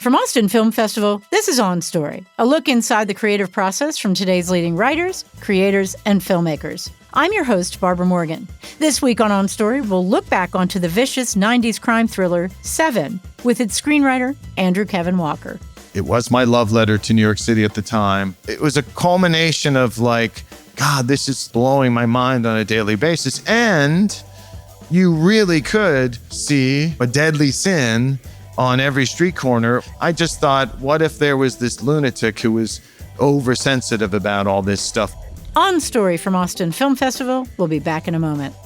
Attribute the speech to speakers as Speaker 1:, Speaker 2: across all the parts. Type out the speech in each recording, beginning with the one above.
Speaker 1: From Austin Film Festival, this is On Story, a look inside the creative process from today's leading writers, creators, and filmmakers. I'm your host, Barbara Morgan. This week on Story, we'll look back onto the vicious 90s crime thriller, Se7en, with its screenwriter, Andrew Kevin Walker.
Speaker 2: It was my love letter to New York City at the time. It was a culmination of like, God, this is blowing my mind on a daily basis. And you really could see a deadly sin on every street corner. I just thought, what if there was this lunatic who was oversensitive about all this stuff?
Speaker 1: On Story from Austin Film Festival. We'll be back in a moment.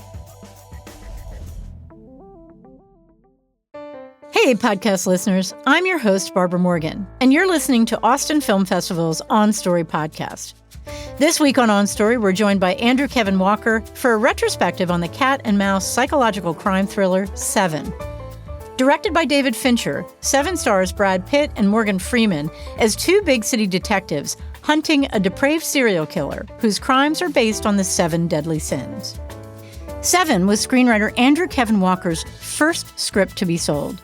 Speaker 1: Hey, podcast listeners. I'm your host, Barbara Morgan, and you're listening to Austin Film Festival's On Story podcast. This week on Story, we're joined by Andrew Kevin Walker for a retrospective on the cat and mouse psychological crime thriller, Se7en. Directed by David Fincher, Se7en stars Brad Pitt and Morgan Freeman as two big city detectives hunting a depraved serial killer whose crimes are based on the 7 deadly sins. Se7en was screenwriter Andrew Kevin Walker's first script to be sold.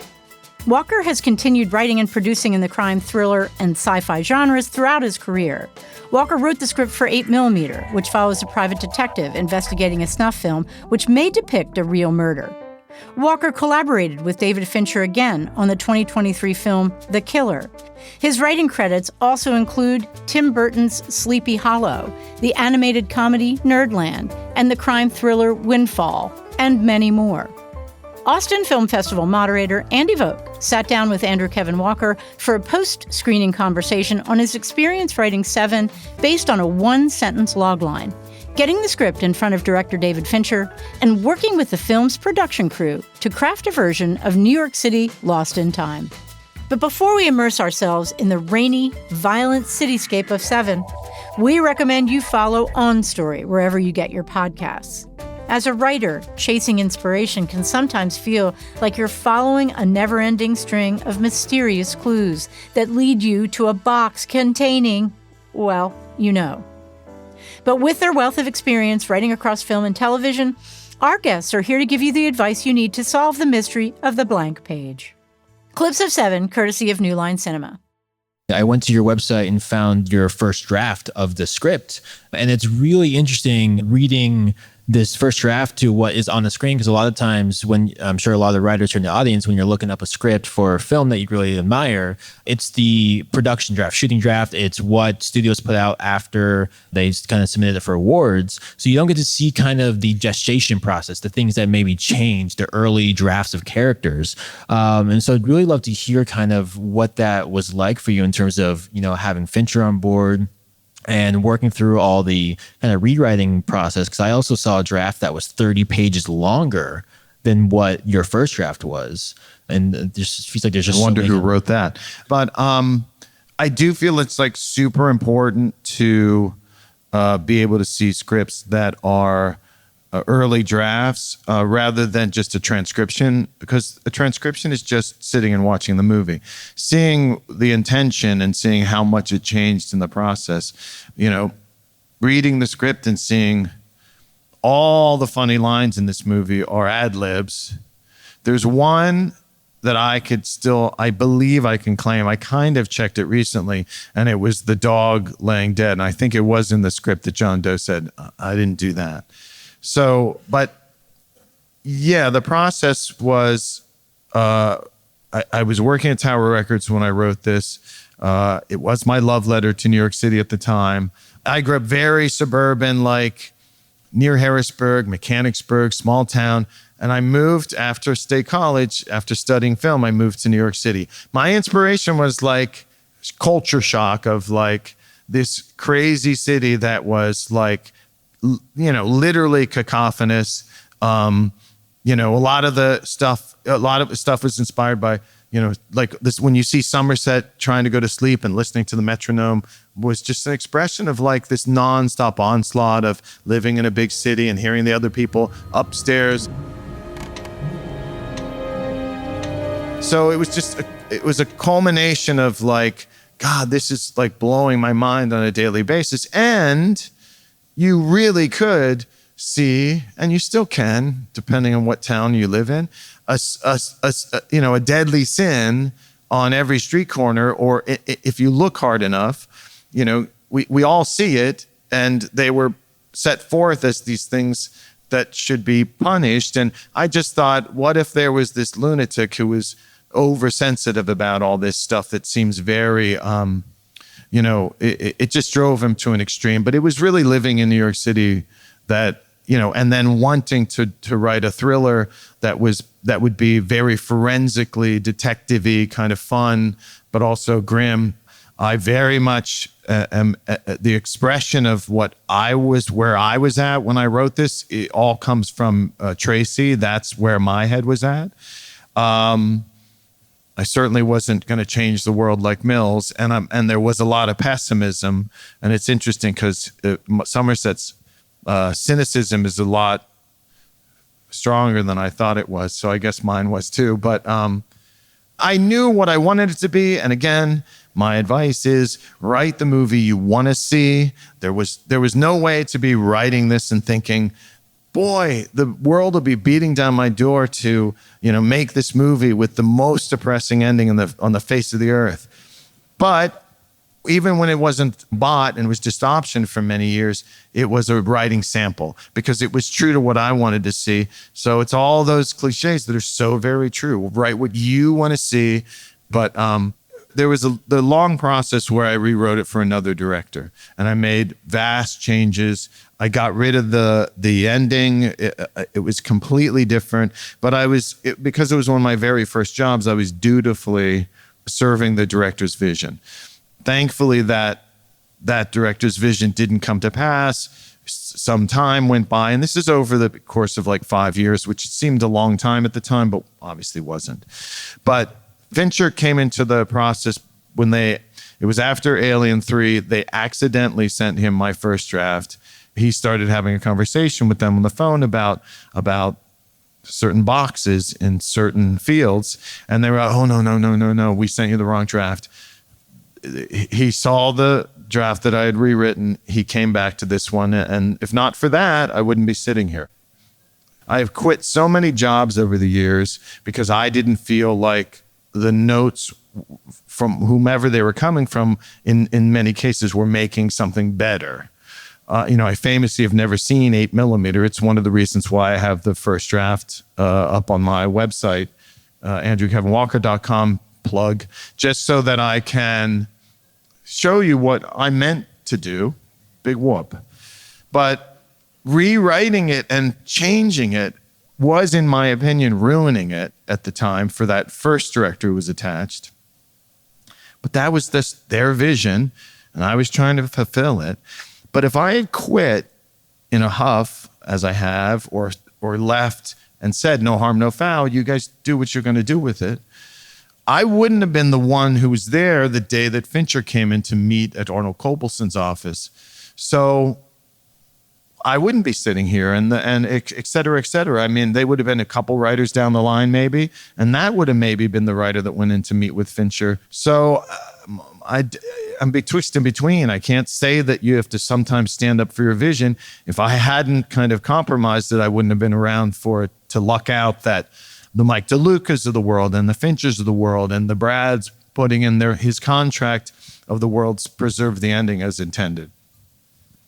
Speaker 1: Walker has continued writing and producing in the crime, thriller, and sci-fi genres throughout his career. Walker wrote the script for 8mm, which follows a private detective investigating a snuff film which may depict a real murder. Walker collaborated with David Fincher again on the 2023 film The Killer. His writing credits also include Tim Burton's Sleepy Hollow, the animated comedy Nerdland, and the crime thriller Windfall, and many more. Austin Film Festival moderator Andy Volk sat down with Andrew Kevin Walker for a post-screening conversation on his experience writing Se7en based on a one-sentence logline, getting the script in front of director David Fincher, and working with the film's production crew to craft a version of New York City lost in time. But before we immerse ourselves in the rainy, violent cityscape of Se7en, we recommend you follow On Story wherever you get your podcasts. As a writer, chasing inspiration can sometimes feel like you're following a never-ending string of mysterious clues that lead you to a box containing, well, you know. But with their wealth of experience writing across film and television, our guests are here to give you the advice you need to solve the mystery of the blank page. Clips of Se7en, courtesy of New Line Cinema.
Speaker 3: I went to your website and found your first draft of the script, and it's really interesting reading this first draft to what is on the screen, because a lot of times when I'm sure a lot of the writers here in the audience, when you're looking up a script for a film that you really admire, it's the production draft, shooting draft. It's what studios put out after they kind of submitted it for awards. So you don't get to see kind of the gestation process, the things that maybe change, the early drafts of characters. And so I'd really love to hear kind of what that was like for you in terms of, you know, having Fincher on board and working through all the kind of rewriting process, because I also saw a draft that was 30 pages longer than what your first draft was. And it just feels like there's just
Speaker 2: I wonder who wrote that. But I do feel it's like super important to be able to see scripts that are early drafts rather than just a transcription, because a transcription is just sitting and watching the movie. Seeing the intention and seeing how much it changed in the process, you know, reading the script and seeing all the funny lines in this movie are ad libs. There's one that I believe I can claim. I kind of checked it recently, and it was the dog laying dead. And I think it was in the script that John Doe said, I didn't do that. So, but yeah, the process was, I was working at Tower Records when I wrote this. It was my love letter to New York City at the time. I grew up very suburban, like near Harrisburg, Mechanicsburg, small town. And I moved after State College, after studying film, I moved to New York City. My inspiration was like culture shock of like this crazy city that was like, you know, literally cacophonous. You know, a lot of the stuff was inspired by, you know, like this, when you see Somerset trying to go to sleep and listening to the metronome was just an expression of like this nonstop onslaught of living in a big city and hearing the other people upstairs. So it was a culmination of like, God, this is like blowing my mind on a daily basis. And you really could see, and you still can, depending on what town you live in, a deadly sin on every street corner, or if you look hard enough, we all see it, and they were set forth as these things that should be punished. And I just thought, what if there was this lunatic who was oversensitive about all this stuff that seems very, it just drove him to an extreme. But it was really living in New York City that, and then wanting to write a thriller that would be very forensically detective-y, kind of fun, but also grim. I very much am the expression of where I was at when I wrote this. It all comes from Tracy. That's where my head was at. I certainly wasn't going to change the world like Mills, and there was a lot of pessimism. And it's interesting because Somerset's cynicism is a lot stronger than I thought it was. So I guess mine was too. But I knew what I wanted it to be, and again, my advice is write the movie you want to see. There was no way to be writing this and thinking, boy, the world will be beating down my door to, make this movie with the most depressing ending on the face of the earth. But even when it wasn't bought and was just optioned for many years, it was a writing sample because it was true to what I wanted to see. So it's all those cliches that are so very true. Write what you want to see, but there was the long process where I rewrote it for another director, and I made vast changes. I got rid of the ending. It was completely different, but because it was one of my very first jobs, I was dutifully serving the director's vision. Thankfully, that director's vision didn't come to pass. Some time went by, and this is over the course of like 5 years, which seemed a long time at the time, but obviously wasn't. But Fincher came into the process when it was after Alien 3, they accidentally sent him my first draft. He started having a conversation with them on the phone about certain boxes in certain fields. And they were like, oh, no, we sent you the wrong draft. He saw the draft that I had rewritten. He came back to this one. And if not for that, I wouldn't be sitting here. I have quit so many jobs over the years because I didn't feel like the notes from whomever they were coming from, in many cases, were making something better. I famously have never seen 8mm. It's one of the reasons why I have the first draft up on my website, andrewkevinwalker.com, plug, just so that I can show you what I meant to do. Big whoop. But rewriting it and changing it was, in my opinion, ruining it at the time for that first director who was attached. But that was their vision, and I was trying to fulfill it. But if I had quit in a huff, as I have, or left and said, no harm, no foul, you guys do what you're going to do with it, I wouldn't have been the one who was there the day that Fincher came in to meet at Arnold Cobelson's office. So I wouldn't be sitting here, and et cetera, et cetera. I mean, they would have been a couple writers down the line, maybe, and that would have maybe been the writer that went in to meet with Fincher. So I'm betwixt and between. I can't say that you have to sometimes stand up for your vision. If I hadn't kind of compromised it, I wouldn't have been around for it to luck out that the Mike DeLucas of the world and the Finchers of the world and the Brads putting in his contract of the world's preserve the ending as intended.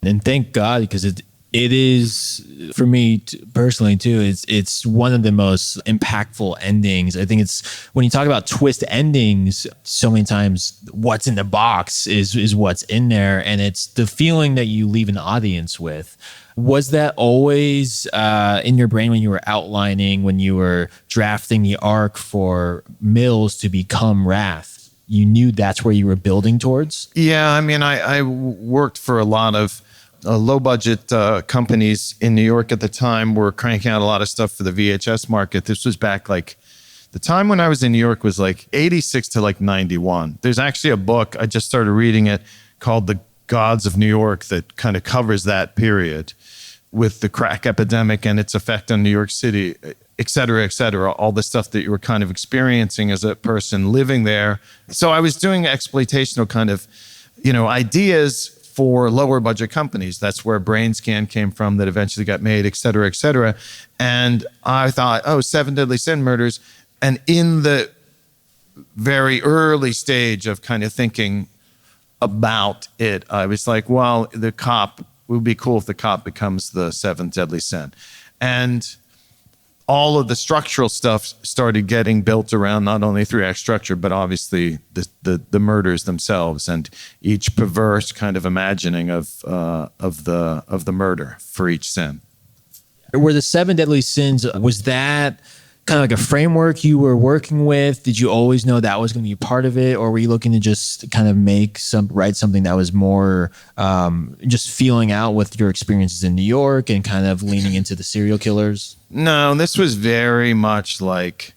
Speaker 3: And thank God, because it is, for me personally too, it's one of the most impactful endings. I think it's, when you talk about twist endings, so many times what's in the box is what's in there, and it's the feeling that you leave an audience with. Was that always in your brain when you were outlining, when you were drafting the arc for Mills to become Wrath? You knew that's where you were building towards? Yeah,
Speaker 2: I mean, I worked for a lot of low-budget companies in New York at the time. Were cranking out a lot of stuff for the VHS market. This was back like, the time when I was in New York was like 86 to like 91. There's actually a book, I just started reading it, called The Gods of New York, that kind of covers that period with the crack epidemic and its effect on New York City, et cetera, all the stuff that you were kind of experiencing as a person living there. So I was doing exploitational kind of, ideas for lower budget companies. That's where Brainscan came from, that eventually got made, et cetera, et cetera. And I thought, 7 Deadly Sin Murders. And in the very early stage of kind of thinking about it. I was like, well, the cop, it would be cool if the cop becomes the seventh deadly sin. And all of the structural stuff started getting built around not only 3-act structure, but obviously the murders themselves and each perverse kind of imagining of the murder for each sin.
Speaker 3: Were the 7 deadly sins, was that kind of like a framework you were working with? Did you always know that was going to be part of it, or were you looking to just kind of write something that was more just feeling out with your experiences in New York and kind of leaning into the serial killers?
Speaker 2: No, this was very much like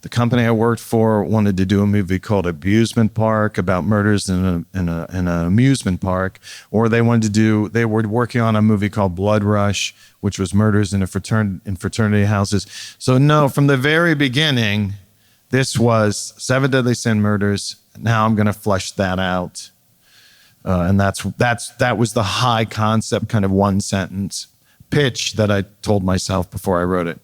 Speaker 2: the company I worked for wanted to do a movie called Abusement Park about murders in an amusement park, or they were working on a movie called Blood Rush, which was murders in fraternity houses. So no, from the very beginning, this was 7 deadly sin murders. Now I'm going to flesh that out, and that was the high concept kind of one sentence pitch that I told myself before I wrote it.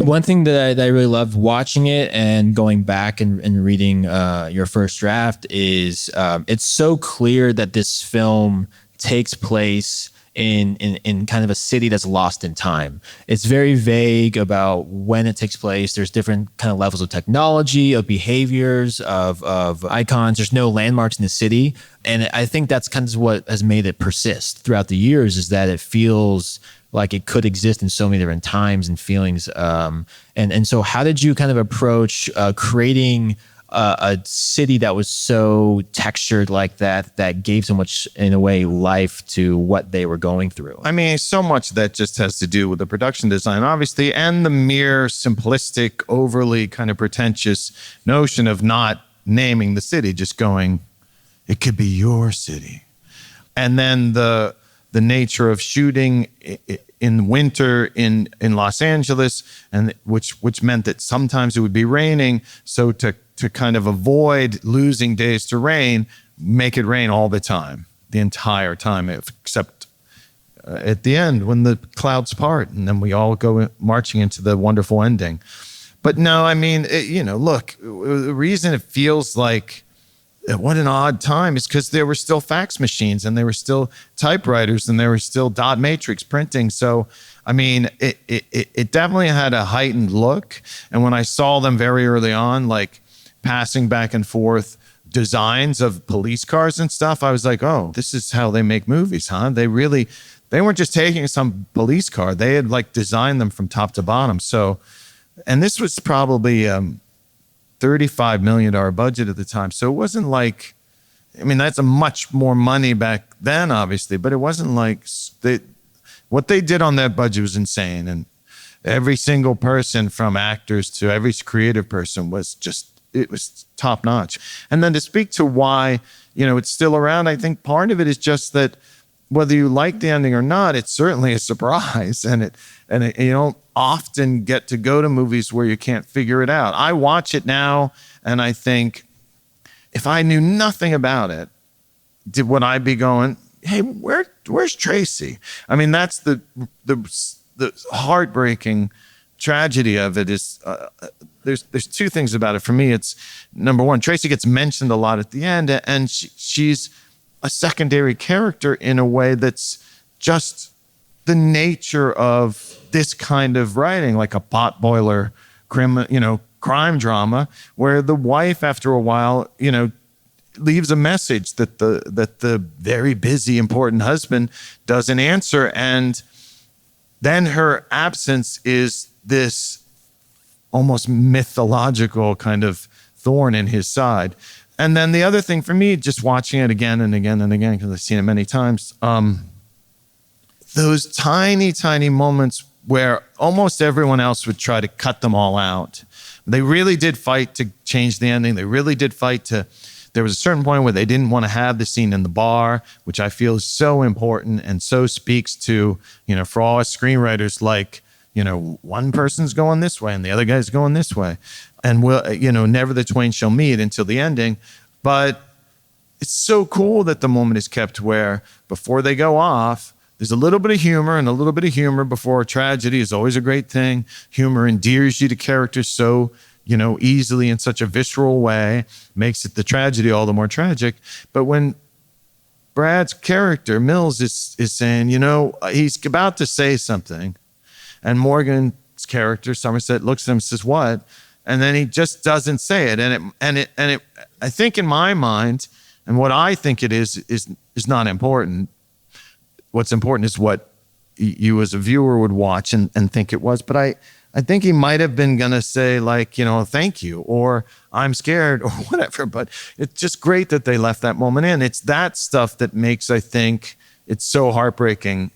Speaker 3: One thing that I really loved watching it and going back and reading your first draft is it's so clear that this film takes place in kind of a city that's lost in time. It's very vague about when it takes place. There's different kind of levels of technology, of behaviors, of icons. There's no landmarks in the city. And I think that's kind of what has made it persist throughout the years, is that it feels like it could exist in so many different times and feelings. And so how did you kind of approach creating a city that was so textured like that gave so much, in a way, life to what they were going through?
Speaker 2: I mean, so much that just has to do with the production design, obviously, and the mere simplistic, overly kind of pretentious notion of not naming the city, just going, it could be your city. And then the nature of shooting in winter in Los Angeles, and which meant that sometimes it would be raining. So to kind of avoid losing days to rain, make it rain all the time, the entire time, except at the end when the clouds part, and then we all go marching into the wonderful ending. But no, I mean, look, the reason it feels like what an odd time is because there were still fax machines and there were still typewriters and there were still dot matrix printing. So, I mean, it definitely had a heightened look. And when I saw them very early on, like passing back and forth designs of police cars and stuff, I was like, oh, this is how they make movies, huh? They weren't just taking some police car. They had like designed them from top to bottom. So, and this was probably $35 million budget at the time. So it wasn't like, I mean, that's a much more money back then, obviously, but it wasn't like what they did on that budget was insane. And every single person, from actors to every creative person, it was top notch. And then to speak to why, it's still around, I think part of it is just that whether you like the ending or not, it's certainly a surprise. And you don't often get to go to movies where you can't figure it out. I watch it now and I think, if I knew nothing about it, would I be going, hey, where's Tracy? I mean, that's the heartbreaking tragedy of it is there's two things about it. For me, it's number one, Tracy gets mentioned a lot at the end, and she's a secondary character in a way that's just the nature of this kind of writing, like a potboiler crime drama, where the wife, after a while, leaves a message that the very busy, important husband doesn't answer, and then her absence is this almost mythological kind of thorn in his side. And then the other thing for me, just watching it again and again and again, because I've seen it many times, those tiny, tiny moments where almost everyone else would try to cut them all out. They really did fight to change the ending. They really did fight there was a certain point where they didn't want to have the scene in the bar, which I feel is so important and so speaks to, for all us screenwriters, like, one person's going this way and the other guy's going this way. And never the twain shall meet until the ending. But it's so cool that the moment is kept where before they go off, there's a little bit of humor, and a little bit of humor before a tragedy is always a great thing. Humor endears you to characters so, easily in such a visceral way, makes it the tragedy all the more tragic. But when Brad's character, Mills, is saying, he's about to say something, and Morgan's character, Somerset, looks at him and says, "What?" And then he just doesn't say it. And it I think in my mind, and what I think it is not important. What's important is what you as a viewer would watch and think it was. But I think he might have been going to say, like, "Thank you," or "I'm scared," or whatever. But it's just great that they left that moment in. It's that stuff that makes, I think, it's so heartbreaking.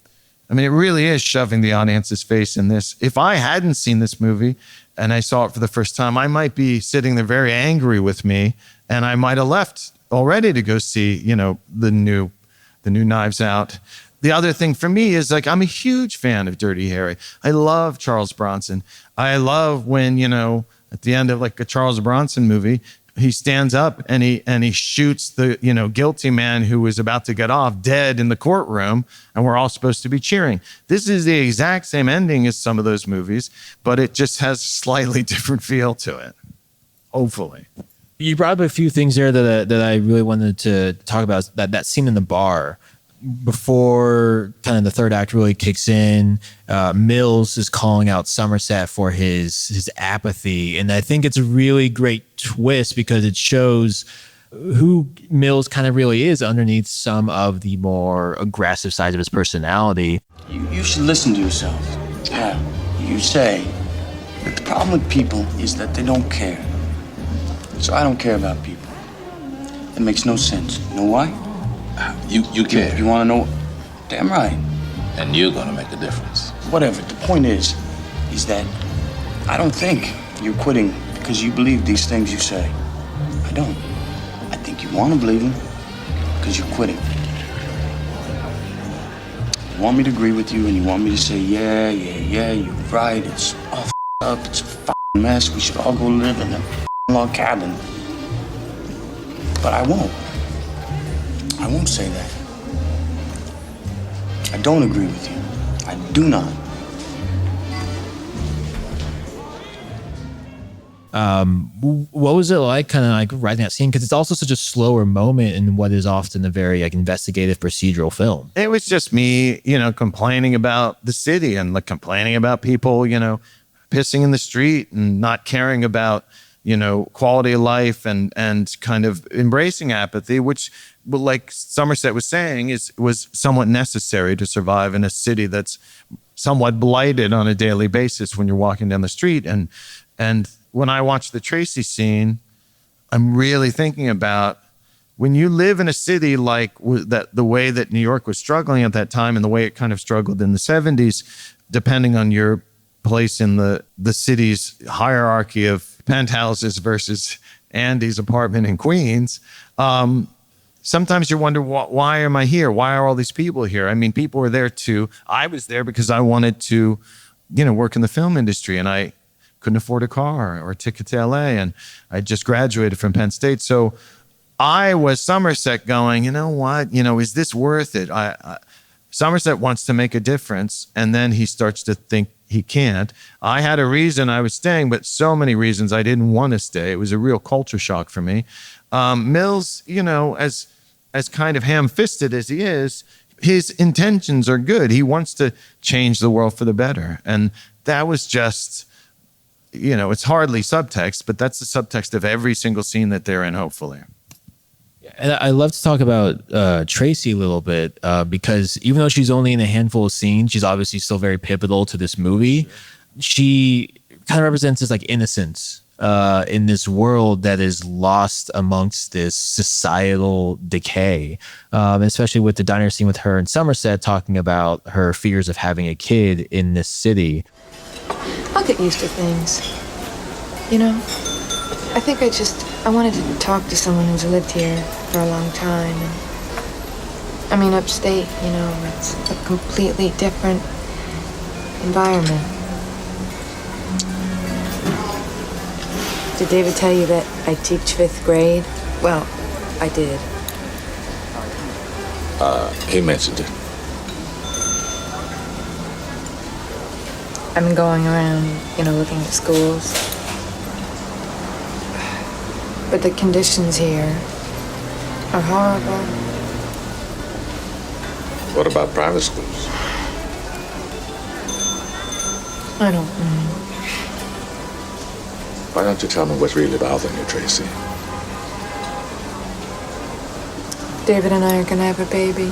Speaker 2: I mean, it really is shoving the audience's face in this. If I hadn't seen this movie and I saw it for the first time, I might be sitting there very angry with me, and I might have left already to go see, the new Knives Out. The other thing for me is, like, I'm a huge fan of Dirty Harry. I love Charles Bronson. I love when, at the end of like a Charles Bronson movie, he stands up and he shoots the, guilty man who was about to get off dead in the courtroom, and we're all supposed to be cheering. This is the exact same ending as some of those movies, but it just has a slightly different feel to it. Hopefully.
Speaker 3: You brought up a few things there that I really wanted to talk about. That scene in the bar before kind of the third act really kicks in. Mills is calling out Somerset for his apathy, and I think it's a really great twist because it shows who Mills kind of really is underneath some of the more aggressive sides of his personality.
Speaker 4: You should listen to yourself. Yeah, you say that the problem with people is that they don't care. So I don't care about people. It makes no sense. You know why?
Speaker 5: You care.
Speaker 4: You want to know? Damn right.
Speaker 5: And you're gonna make a difference.
Speaker 4: Whatever. The point is that I don't think you're quitting because you believe these things you say. I don't. I think you want to believe them because you're quitting. You want me to agree with you, and you want me to say, yeah, you're right. It's all up. It's a mess. We should all go live in a log cabin. But I won't. I won't say that. I don't agree with you. I do not.
Speaker 3: What was it like kind of like writing that scene? Because it's also such a slower moment in what is often a very like investigative procedural film.
Speaker 2: It was just me, complaining about the city and like complaining about people, pissing in the street and not caring about, quality of life and kind of embracing apathy, which, like Somerset was saying, was somewhat necessary to survive in a city that's somewhat blighted on a daily basis when you're walking down the street. And when I watch the Tracy scene, I'm really thinking about when you live in a city like that, the way that New York was struggling at that time and the way it kind of struggled in the 70s, depending on your place in the city's hierarchy of penthouses versus Andy's apartment in Queens. Sometimes you wonder, why am I here? Why are all these people here? I mean, people were there too. I was there because I wanted to, work in the film industry, and I couldn't afford a car or a ticket to LA, and I just graduated from Penn State. So I was Somerset going, you know what? Is this worth it? Somerset wants to make a difference, and then he starts to think he can't. I had a reason I was staying, but so many reasons I didn't want to stay. It was a real culture shock for me. Mills, as kind of ham-fisted as he is, his intentions are good. He wants to change the world for the better. And that was just, it's hardly subtext, but that's the subtext of every single scene that they're in, hopefully.
Speaker 3: And I love to talk about Tracy a little bit because even though she's only in a handful of scenes, she's obviously still very pivotal to this movie. She kind of represents this like innocence in this world that is lost amongst this societal decay, especially with the diner scene with her and Somerset talking about her fears of having a kid in this city.
Speaker 6: I'll get used to things. I think I wanted to talk to someone who's lived here for a long time. And, upstate, it's a completely different environment. Did David tell you that I teach 5th grade? Well, I did.
Speaker 5: He mentioned it.
Speaker 6: I've been going around, looking at schools. but the conditions here are horrible.
Speaker 5: What about private schools?
Speaker 6: I don't know.
Speaker 5: Why don't you tell me what's really bothering you, Tracy?
Speaker 6: David and I are gonna have a baby.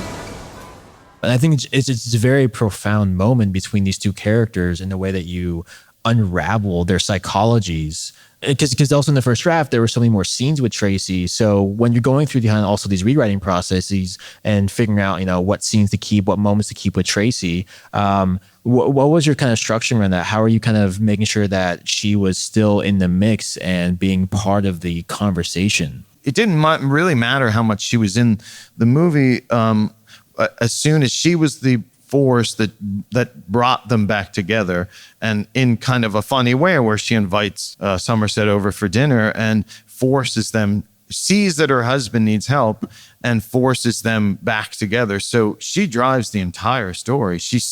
Speaker 3: And I think it's a very profound moment between these two characters in the way that you unravel their psychologies. Because also in the first draft, there were so many more scenes with Tracy. So when you're going through also these rewriting processes and figuring out, what scenes to keep, what moments to keep with Tracy, what was your kind of structure around that? How are you kind of making sure that she was still in the mix and being part of the conversation?
Speaker 2: It didn't really matter how much she was in the movie. As soon as she was the force that brought them back together, and in kind of a funny way where she invites Somerset over for dinner and forces them, sees that her husband needs help and forces them back together. So she drives the entire story. She's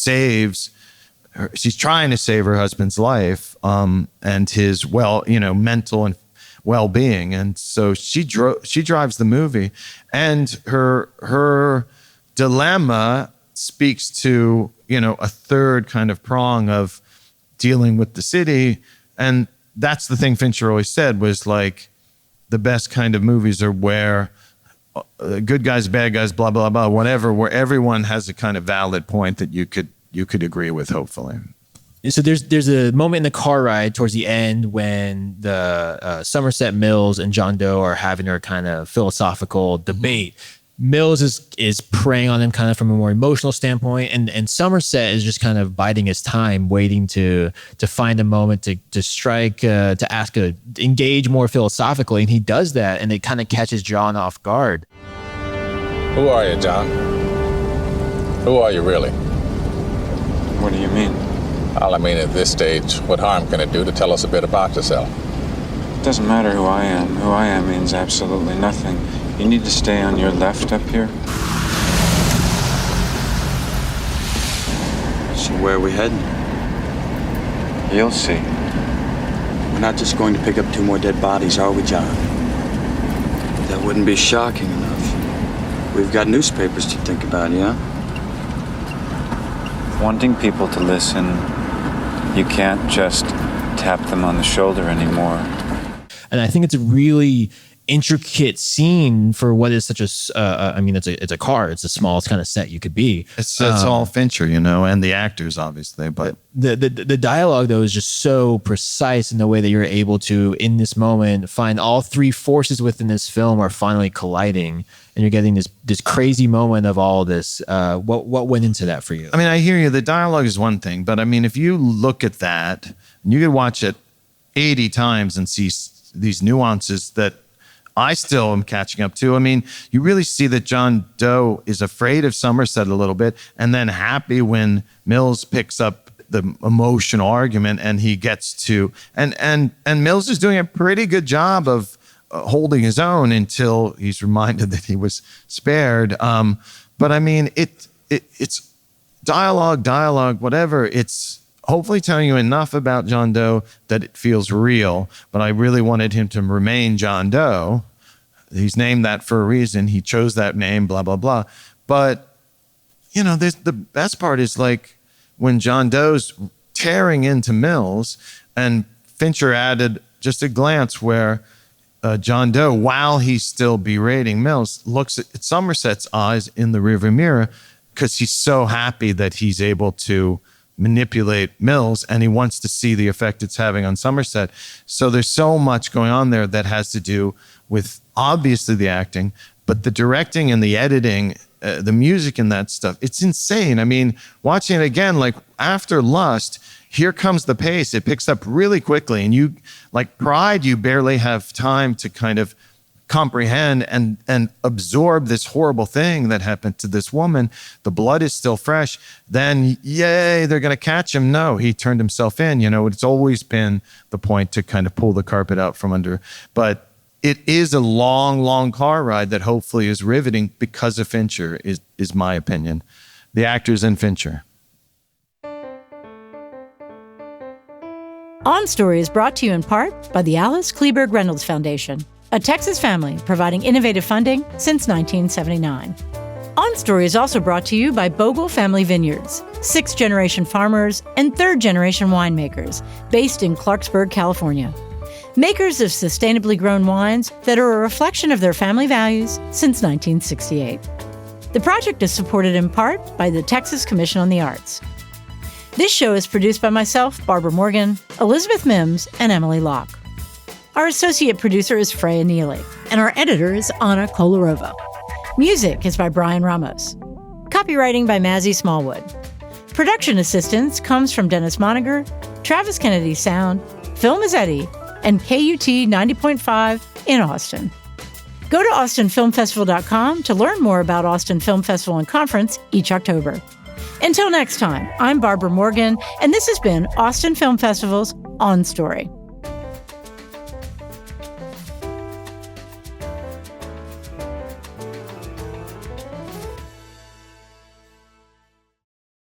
Speaker 2: trying to save her husband's life and his mental and well-being, and so she drives the movie, and her dilemma speaks to a third kind of prong of dealing with the city. And that's the thing Fincher always said was like the best kind of movies are where good guys, bad guys, blah blah blah, whatever, where everyone has a kind of valid point that you could agree with, hopefully.
Speaker 3: So there's a moment in the car ride towards the end when the Somerset, Mills, and John Doe are having their kind of philosophical debate. Mills is preying on him kind of from a more emotional standpoint, and Somerset is just kind of biding his time, waiting to find a moment to strike, to engage more philosophically, and he does that, and it kind of catches John off guard.
Speaker 5: Who are you, John? Who are you really?
Speaker 7: What do you mean?
Speaker 5: All I mean at this stage, what harm can it do to tell us a bit about yourself?
Speaker 7: It doesn't matter who I am. Who I am means absolutely nothing. You need to stay on your left up here.
Speaker 4: So where are we heading?
Speaker 7: You'll see.
Speaker 4: We're not just going to pick up 2 more dead bodies, are we, John? That wouldn't be shocking enough. We've got newspapers to think about, yeah?
Speaker 7: Wanting people to listen, you can't just tap them on the shoulder anymore.
Speaker 3: And I think it's a really intricate scene for what is such a it's a car, it's the smallest kind of set you could be.
Speaker 2: It's all Fincher, and the actors obviously, but
Speaker 3: the dialogue though is just so precise in the way that you're able to in this moment find all 3 forces within this film are finally colliding, and you're getting this crazy moment of all this. What went into that for you?
Speaker 2: I mean, I hear you. The dialogue is one thing, but I mean, if you look at that, you could watch it 80 times and see these nuances that I still am catching up to. I mean, you really see that John Doe is afraid of Somerset a little bit and then happy when Mills picks up the emotional argument and he gets to, and Mills is doing a pretty good job of holding his own until he's reminded that he was spared. But I mean, it's dialogue, whatever. It's hopefully telling you enough about John Doe that it feels real, but I really wanted him to remain John Doe. He's named that for a reason. He chose that name, blah, blah, blah. But, the best part is like when John Doe's tearing into Mills, and Fincher added just a glance where John Doe, while he's still berating Mills, looks at Somerset's eyes in the rearview mirror because he's so happy that he's able to manipulate Mills, and he wants to see the effect it's having on Somerset. So there's so much going on there that has to do with obviously the acting, but the directing and the editing, the music and that stuff. It's insane. I mean, watching it again, like after Lust, here comes the pace. It picks up really quickly, and you, like Pride, you barely have time to kind of comprehend and absorb this horrible thing that happened to this woman. The blood is still fresh. Then, yay, they're going to catch him. No, he turned himself in. It's always been the point to kind of pull the carpet out from under. But it is a long, long car ride that hopefully is riveting because of Fincher, is my opinion. The actors and Fincher.
Speaker 1: On Story is brought to you in part by the Alice Kleberg Reynolds Foundation. a Texas family providing innovative funding since 1979. On Story is also brought to you by Bogle Family Vineyards, 6th-generation farmers and 3rd-generation winemakers based in Clarksburg, California. Makers of sustainably grown wines that are a reflection of their family values since 1968. The project is supported in part by the Texas Commission on the Arts. This show is produced by myself, Barbara Morgan, Elizabeth Mims, and Emily Locke. Our associate producer is Freya Neely, and our editor is Anna Kolarova. Music is by Brian Ramos. Copywriting by Mazzy Smallwood. Production assistance comes from Dennis Moniger, Travis Kennedy Sound, Phil Mazzetti, and KUT 90.5 in Austin. Go to austinfilmfestival.com to learn more about Austin Film Festival and Conference each October. Until next time, I'm Barbara Morgan, and this has been Austin Film Festival's On Story.